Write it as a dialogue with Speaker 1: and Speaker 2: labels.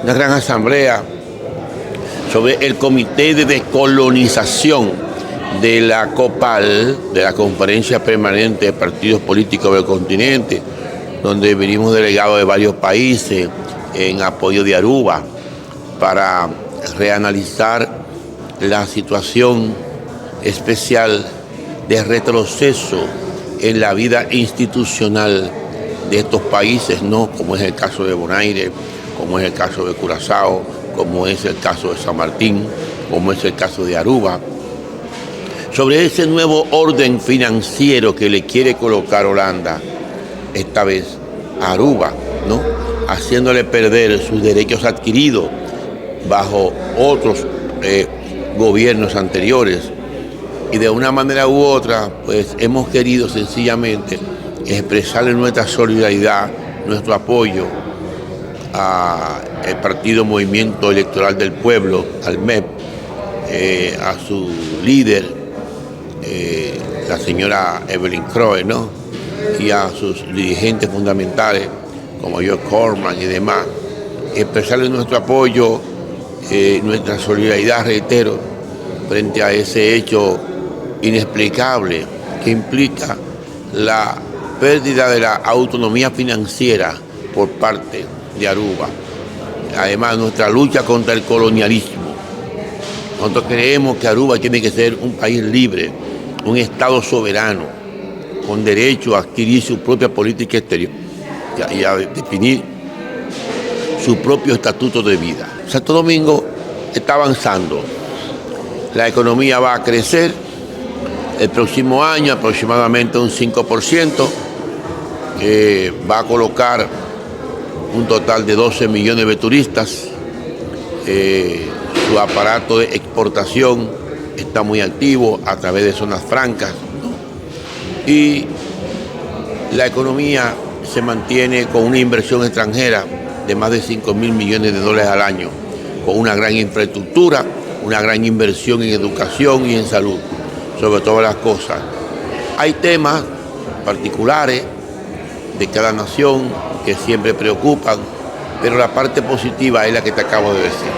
Speaker 1: una gran asamblea sobre el Comité de Descolonización de la COPAL, de la Conferencia Permanente de Partidos Políticos del Continente, donde venimos delegados de varios países en apoyo de Aruba para reanalizar la situación especial de retroceso en la vida institucional de estos países, ¿no? Como es el caso de Bonaire, como es el caso de Curazao, como es el caso de San Martín, como es el caso de Aruba, sobre ese nuevo orden financiero que le quiere colocar Holanda, esta vez a Aruba, ¿no? Haciéndole perder sus derechos adquiridos bajo otros gobiernos anteriores. Y de una manera u otra, pues hemos querido sencillamente expresarle nuestra solidaridad, nuestro apoyo al Partido Movimiento Electoral del Pueblo, al MEP, a su líder, la señora Evelyn Crowe, ¿no? Y a sus dirigentes fundamentales, como George Corman y demás, expresarle nuestro apoyo, nuestra solidaridad, reitero, frente a ese hecho inexplicable que implica la pérdida de la autonomía financiera por parte de Aruba. Además, nuestra lucha contra el colonialismo. Nosotros creemos que Aruba tiene que ser un país libre, un Estado soberano, con derecho a adquirir su propia política exterior y a definir su propio estatuto de vida. Santo Domingo está avanzando. La economía va a crecer el próximo año aproximadamente un 5%. Va a colocar un total de 12 millones de turistas. Su aparato de exportación está muy activo a través de zonas francas, ¿no? Y la economía se mantiene con una inversión extranjera de más de 5.000 millones de dólares al año, con una gran infraestructura, una gran inversión en educación y en salud, sobre todas las cosas. Hay temas particulares de cada nación que siempre preocupan, pero la parte positiva es la que te acabo de decir.